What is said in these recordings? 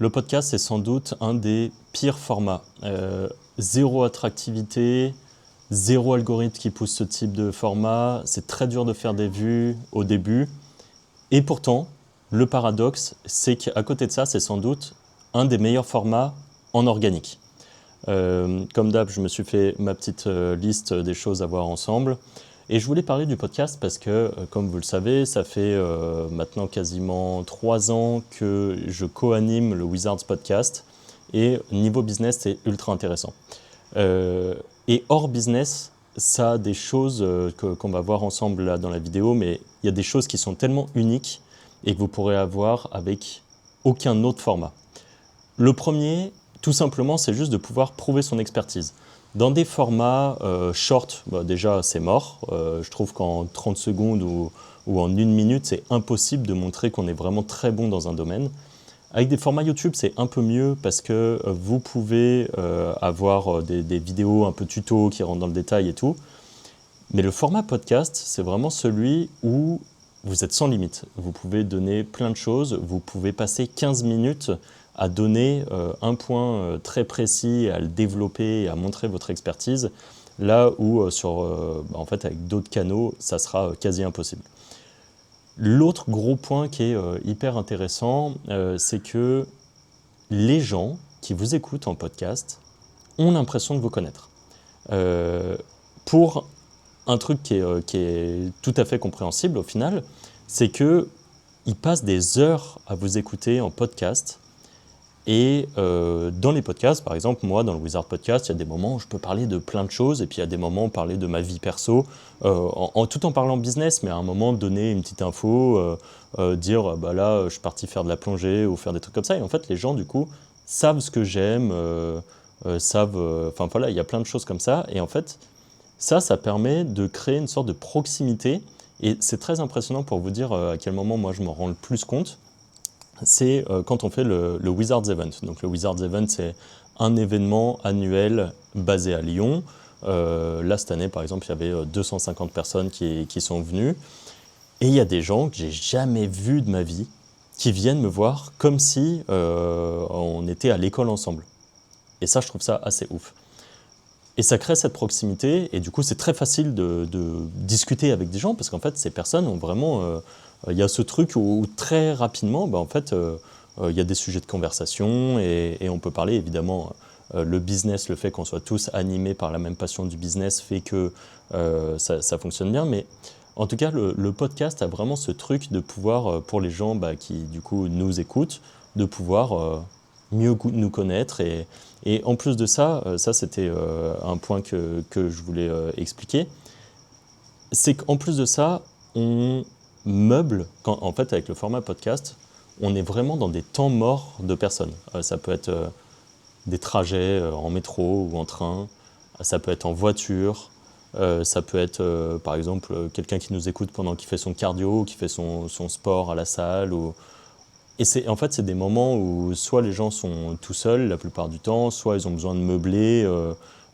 Le podcast, c'est sans doute un des pires formats. Zéro attractivité, zéro algorithme qui pousse ce type de format. C'est très dur de faire des vues au début. Et pourtant, le paradoxe, c'est qu'à côté de ça, c'est sans doute un des meilleurs formats en organique. Comme d'hab, je me suis fait ma petite liste des choses à voir ensemble. Et je voulais parler du podcast parce que, comme vous le savez, ça fait maintenant quasiment 3 ans que je co-anime le Wizards Podcast. Et niveau business, c'est ultra intéressant. Et hors business, ça a des choses qu'on va voir ensemble là dans la vidéo, mais il y a des choses qui sont tellement uniques et que vous pourrez avoir avec aucun autre format. Le premier, tout simplement, c'est juste de pouvoir prouver son expertise. Dans des formats short, déjà c'est mort. Je trouve qu'en 30 secondes ou en 1 minute, c'est impossible de montrer qu'on est vraiment très bon dans un domaine. Avec des formats YouTube, c'est un peu mieux parce que vous pouvez avoir des vidéos un peu tuto qui rentrent dans le détail et tout. Mais le format podcast, c'est vraiment celui où vous êtes sans limite. Vous pouvez donner plein de choses. Vous pouvez passer 15 minutes à donner un point très précis, à le développer et à montrer votre expertise, là où en fait, avec d'autres canaux, ça sera quasi impossible. L'autre gros point qui est hyper intéressant, c'est que les gens qui vous écoutent en podcast ont l'impression de vous connaître. Pour un truc qui est tout à fait compréhensible au final, c'est qu'ils passent des heures à vous écouter en podcast. Et dans les podcasts, par exemple, moi, dans le Wizard Podcast, il y a des moments où je peux parler de plein de choses, et puis il y a des moments où parler de ma vie perso, tout en parlant business, mais à un moment, donner une petite info, dire, bah là, je suis parti faire de la plongée, ou faire des trucs comme ça. Et en fait, les gens, du coup, savent ce que j'aime, enfin voilà, il y a plein de choses comme ça. Et en fait, ça permet de créer une sorte de proximité, et c'est très impressionnant pour vous dire à quel moment, moi, je m'en rends le plus compte. C'est quand on fait le Wizards Event. Donc le Wizards Event, c'est un événement annuel basé à Lyon. Là, cette année, par exemple, il y avait 250 personnes qui sont venues. Et il y a des gens que j'ai jamais vus de ma vie qui viennent me voir comme si on était à l'école ensemble. Et ça, je trouve ça assez ouf. Et ça crée cette proximité, et du coup, c'est très facile de discuter avec des gens, parce qu'en fait, ces personnes ont vraiment... il y a ce truc où très rapidement, en fait, il y a des sujets de conversation, et on peut parler, évidemment, le business, le fait qu'on soit tous animés par la même passion du business fait que ça fonctionne bien, mais en tout cas, le podcast a vraiment ce truc de pouvoir, pour les gens qui, du coup, nous écoutent, de pouvoir mieux nous connaître. Et en plus de ça, ça c'était un point que je voulais expliquer, c'est qu'en plus de ça, on meuble, en fait avec le format podcast, on est vraiment dans des temps morts de personnes. Ça peut être des trajets en métro ou en train, ça peut être en voiture, ça peut être par exemple quelqu'un qui nous écoute pendant qu'il fait son cardio, qui fait son sport à la salle, et en fait, c'est des moments où soit les gens sont tout seuls la plupart du temps, soit ils ont besoin de meubler,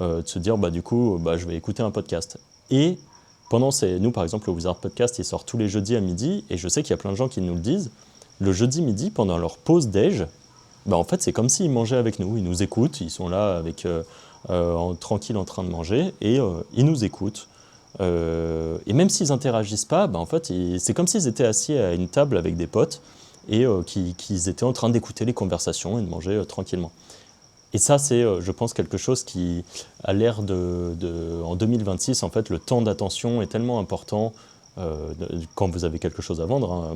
de se dire, du coup, je vais écouter un podcast. Et nous, par exemple, le Wizard Podcast, il sort tous les jeudis à midi, et je sais qu'il y a plein de gens qui nous le disent, le jeudi midi, pendant leur pause déj, en fait, c'est comme s'ils mangeaient avec nous. Ils nous écoutent, ils sont là avec, tranquilles en train de manger, et ils nous écoutent. Et même s'ils n'interagissent pas, en fait, c'est comme s'ils étaient assis à une table avec des potes, et qu'ils étaient en train d'écouter les conversations et de manger tranquillement. Et ça, c'est, je pense, quelque chose qui, à l'ère en 2026, en fait, le temps d'attention est tellement important quand vous avez quelque chose à vendre. Hein.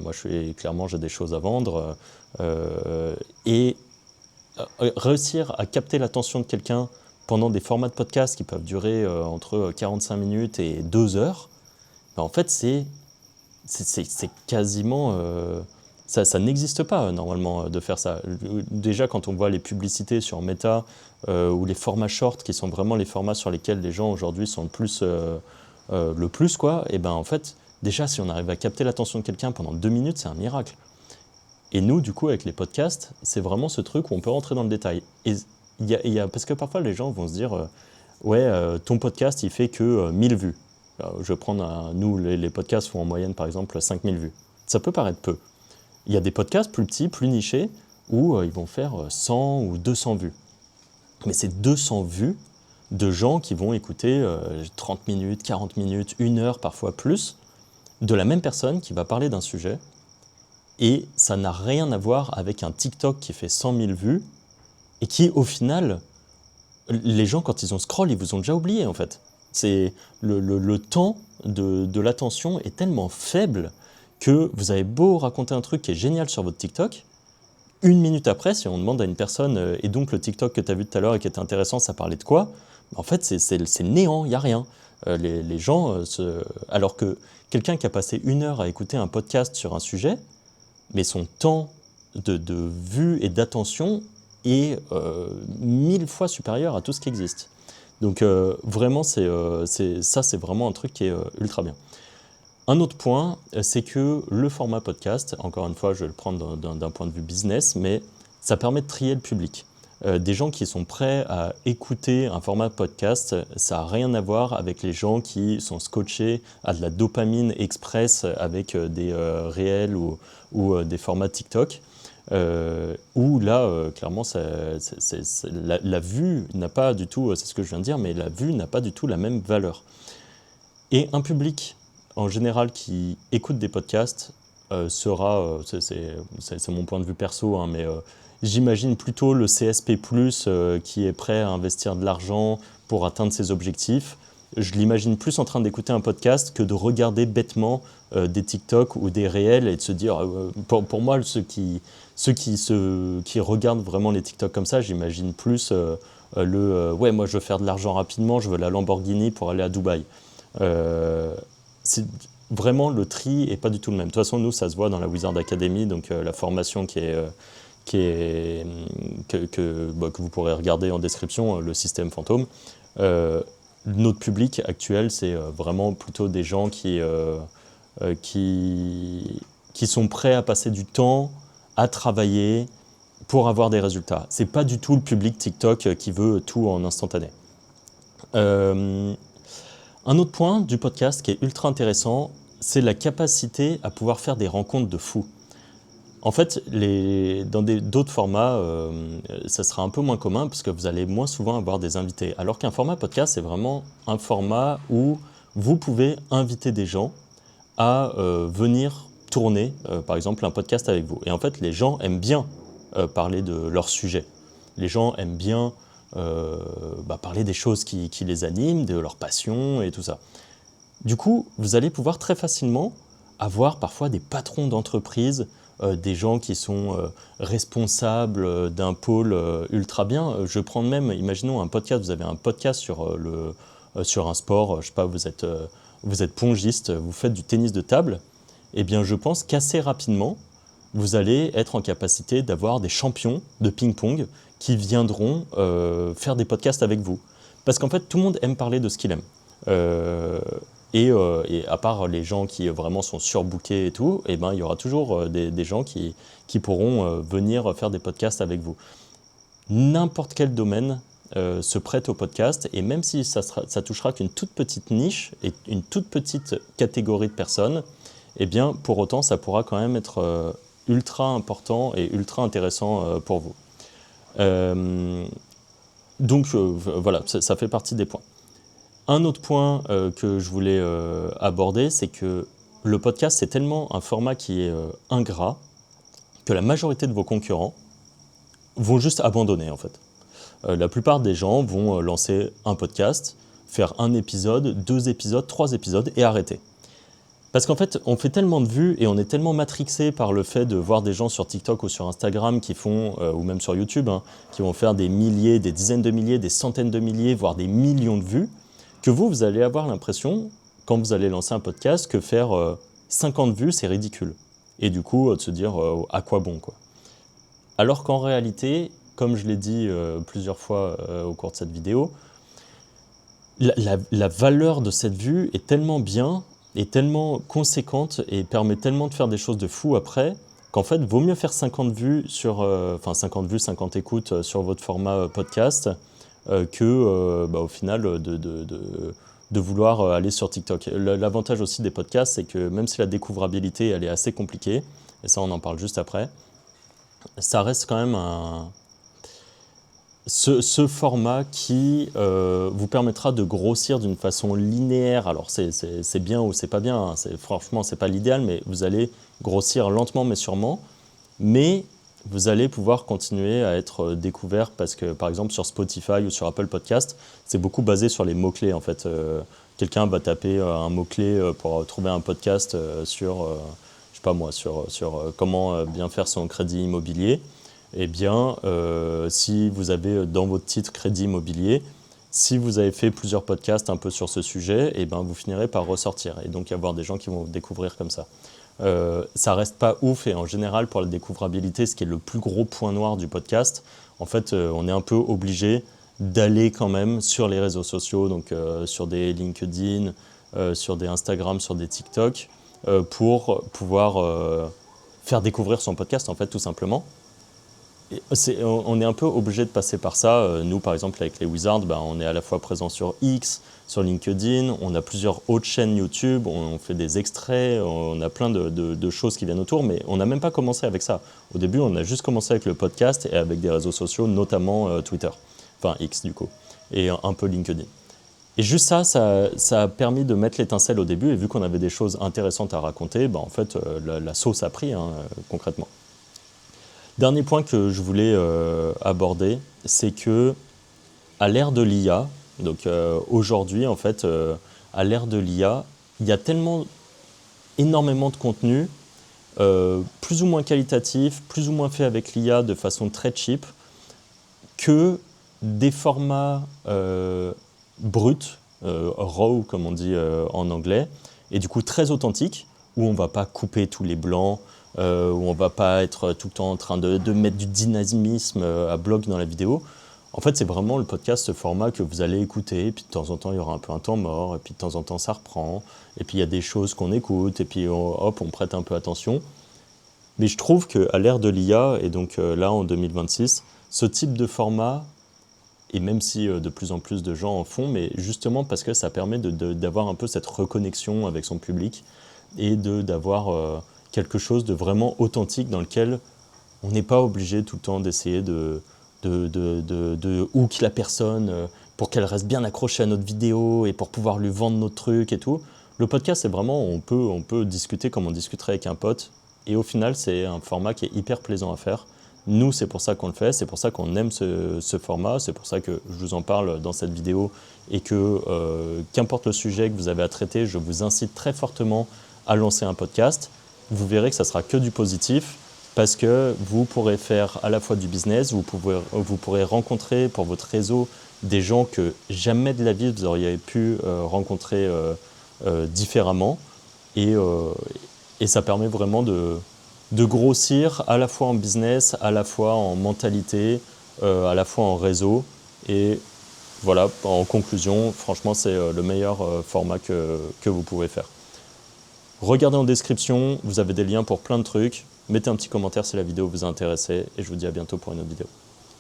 Moi, j'ai des choses à vendre. Et réussir à capter l'attention de quelqu'un pendant des formats de podcast qui peuvent durer entre 45 minutes et 2 heures, en fait, c'est quasiment... ça n'existe pas normalement de faire ça. Déjà, quand on voit les publicités sur Meta ou les formats short, qui sont vraiment les formats sur lesquels les gens aujourd'hui sont le plus, quoi, et en fait, déjà, si on arrive à capter l'attention de quelqu'un pendant 2 minutes, c'est un miracle. Et nous, du coup, avec les podcasts, c'est vraiment ce truc où on peut rentrer dans le détail. Et parce que parfois, les gens vont se dire ton podcast, il fait que 1000 vues. Alors, je vais prendre nous, les podcasts font en moyenne, par exemple, 5000 vues. Ça peut paraître peu. Il y a des podcasts plus petits, plus nichés, où ils vont faire 100 ou 200 vues. Mais c'est 200 vues de gens qui vont écouter 30 minutes, 40 minutes, 1 heure, parfois plus, de la même personne qui va parler d'un sujet. Et ça n'a rien à voir avec un TikTok qui fait 100 000 vues et qui, au final, les gens, quand ils ont scroll, ils vous ont déjà oublié, en fait. C'est le temps de l'attention est tellement faible que vous avez beau raconter un truc qui est génial sur votre TikTok, 1 minute après, si on demande à une personne, et donc le TikTok que tu as vu tout à l'heure et qui était intéressant, ça parlait de quoi? En fait, c'est néant, il n'y a rien. Les gens, alors que quelqu'un qui a passé 1 heure à écouter un podcast sur un sujet, mais son temps de vue et d'attention est 1000 fois supérieur à tout ce qui existe. Donc vraiment, c'est vraiment un truc qui est ultra bien. Un autre point, c'est que le format podcast, encore une fois, je vais le prendre d'un point de vue business, mais ça permet de trier le public. Des gens qui sont prêts à écouter un format podcast, ça n'a rien à voir avec les gens qui sont scotchés à de la dopamine express avec des réels ou des formats TikTok. Où là, clairement, la vue n'a pas du tout, c'est ce que je viens de dire, mais la vue n'a pas du tout la même valeur. Et un public, en général, qui écoute des podcasts, sera, c'est mon point de vue perso, hein, mais j'imagine plutôt le CSP+, qui est prêt à investir de l'argent pour atteindre ses objectifs. Je l'imagine plus en train d'écouter un podcast que de regarder bêtement des TikTok ou des réels et de se dire, pour moi, ceux qui regardent vraiment les TikTok comme ça, j'imagine plus ouais, moi je veux faire de l'argent rapidement, je veux la Lamborghini pour aller à Dubaï. C'est vraiment, le tri n'est pas du tout le même. De toute façon, nous, ça se voit dans la Wizard Academy, donc la formation que vous pourrez regarder en description, le système fantôme. Notre public actuel, c'est vraiment plutôt des gens qui sont prêts à passer du temps à travailler pour avoir des résultats. C'est pas du tout le public TikTok qui veut tout en instantané. Un autre point du podcast qui est ultra intéressant, c'est la capacité à pouvoir faire des rencontres de fous. En fait, dans d'autres formats, ça sera un peu moins commun parce que vous allez moins souvent avoir des invités. Alors qu'un format podcast, c'est vraiment un format où vous pouvez inviter des gens à venir tourner, par exemple, un podcast avec vous. Et en fait, les gens aiment bien parler de leur sujet. Les gens aiment bien parler des choses qui les animent, de leur passion et tout ça. Du coup, vous allez pouvoir très facilement avoir parfois des patrons d'entreprise, des gens qui sont responsables d'un pôle ultra bien. Je prends même, imaginons un podcast, vous avez un podcast sur un sport, je sais pas, vous êtes pongiste, vous faites du tennis de table, eh bien je pense qu'assez rapidement, vous allez être en capacité d'avoir des champions de ping-pong qui viendront faire des podcasts avec vous. Parce qu'en fait, tout le monde aime parler de ce qu'il aime. Et à part les gens qui vraiment sont surbookés et tout, eh ben, il y aura toujours des gens qui pourront venir faire des podcasts avec vous. N'importe quel domaine se prête au podcast, et même si ça touchera qu'une toute petite niche et une toute petite catégorie de personnes, eh bien, pour autant, ça pourra quand même être ultra important et ultra intéressant pour vous. Donc voilà, ça fait partie des points. Un autre point que je voulais aborder, c'est que le podcast, c'est tellement un format qui est ingrat que la majorité de vos concurrents vont juste abandonner, en fait. La plupart des gens vont lancer un podcast, faire un épisode, 2 épisodes, 3 épisodes et arrêter. Parce qu'en fait, on fait tellement de vues et on est tellement matrixé par le fait de voir des gens sur TikTok ou sur Instagram qui font, ou même sur YouTube, hein, qui vont faire des milliers, des dizaines de milliers, des centaines de milliers, voire des millions de vues, que vous allez avoir l'impression, quand vous allez lancer un podcast, que faire 50 vues, c'est ridicule. Et du coup, de se dire à quoi bon, quoi. Alors qu'en réalité, comme je l'ai dit plusieurs fois au cours de cette vidéo, la valeur de cette vue est tellement bien, est tellement conséquente et permet tellement de faire des choses de fou après, qu'en fait, vaut mieux faire 50 vues 50 vues, 50 écoutes sur votre format podcast que au final de vouloir aller sur TikTok. L'avantage aussi des podcasts, c'est que même si la découvrabilité elle est assez compliquée, et ça on en parle juste après, ça reste quand même ce format qui vous permettra de grossir d'une façon linéaire. Alors c'est bien ou c'est pas bien, hein. Franchement c'est pas l'idéal, mais vous allez grossir lentement mais sûrement. Mais vous allez pouvoir continuer à être découvert parce que par exemple sur Spotify ou sur Apple Podcast, c'est beaucoup basé sur les mots-clés en fait. Quelqu'un va taper un mot-clé pour trouver un podcast sur, je sais pas moi, sur comment bien faire son crédit immobilier. Eh bien, si vous avez dans votre titre crédit immobilier, si vous avez fait plusieurs podcasts un peu sur ce sujet, eh ben, vous finirez par ressortir et donc y avoir des gens qui vont vous découvrir comme ça. Ça reste pas ouf et en général pour la découvrabilité, ce qui est le plus gros point noir du podcast, en fait, on est un peu obligé d'aller quand même sur les réseaux sociaux, donc sur des LinkedIn, sur des Instagram, sur des TikTok, pour pouvoir faire découvrir son podcast en fait tout simplement. On est un peu obligé de passer par ça. Nous, par exemple, avec les Wizards, on est à la fois présent sur X, sur LinkedIn, on a plusieurs autres chaînes YouTube, on fait des extraits, on a plein de choses qui viennent autour, mais on n'a même pas commencé avec ça. Au début, on a juste commencé avec le podcast et avec des réseaux sociaux, notamment Twitter, enfin X du coup, et un peu LinkedIn. Et juste ça a permis de mettre l'étincelle au début, et vu qu'on avait des choses intéressantes à raconter, en fait, la sauce a pris, hein, concrètement. Dernier point que je voulais aborder, c'est que à l'ère de l'IA, donc aujourd'hui en fait, à l'ère de l'IA, il y a tellement énormément de contenu, plus ou moins qualitatif, plus ou moins fait avec l'IA de façon très cheap, que des formats bruts, raw comme on dit en anglais, et du coup très authentiques, où on ne va pas couper tous les blancs, où on ne va pas être tout le temps en train de mettre du dynamisme à bloc dans la vidéo. En fait, c'est vraiment le podcast, ce format que vous allez écouter, et puis de temps en temps, il y aura un peu un temps mort, et puis de temps en temps, ça reprend, et puis il y a des choses qu'on écoute, et puis hop, on prête un peu attention. Mais je trouve qu'à l'ère de l'IA, et donc là, en 2026, ce type de format, et même si de plus en plus de gens en font, mais justement parce que ça permet d'avoir un peu cette reconnexion avec son public, et d'avoir quelque chose de vraiment authentique dans lequel on n'est pas obligé tout le temps d'essayer de hook la personne pour qu'elle reste bien accrochée à notre vidéo et pour pouvoir lui vendre notre truc et tout. Le podcast, c'est vraiment, on peut discuter comme on discuterait avec un pote. Et au final, c'est un format qui est hyper plaisant à faire. Nous, c'est pour ça qu'on le fait, c'est pour ça qu'on aime ce format, c'est pour ça que je vous en parle dans cette vidéo et que, qu'importe le sujet que vous avez à traiter, je vous incite très fortement à lancer un podcast. Vous verrez que ça sera que du positif, parce que vous pourrez faire à la fois du business, vous pourrez rencontrer pour votre réseau des gens que jamais de la vie vous auriez pu rencontrer différemment. Et ça permet vraiment de grossir à la fois en business, à la fois en mentalité, à la fois en réseau. Et voilà, en conclusion, franchement, c'est le meilleur format que vous pouvez faire. Regardez en description, vous avez des liens pour plein de trucs. Mettez un petit commentaire si la vidéo vous a intéressé et je vous dis à bientôt pour une autre vidéo.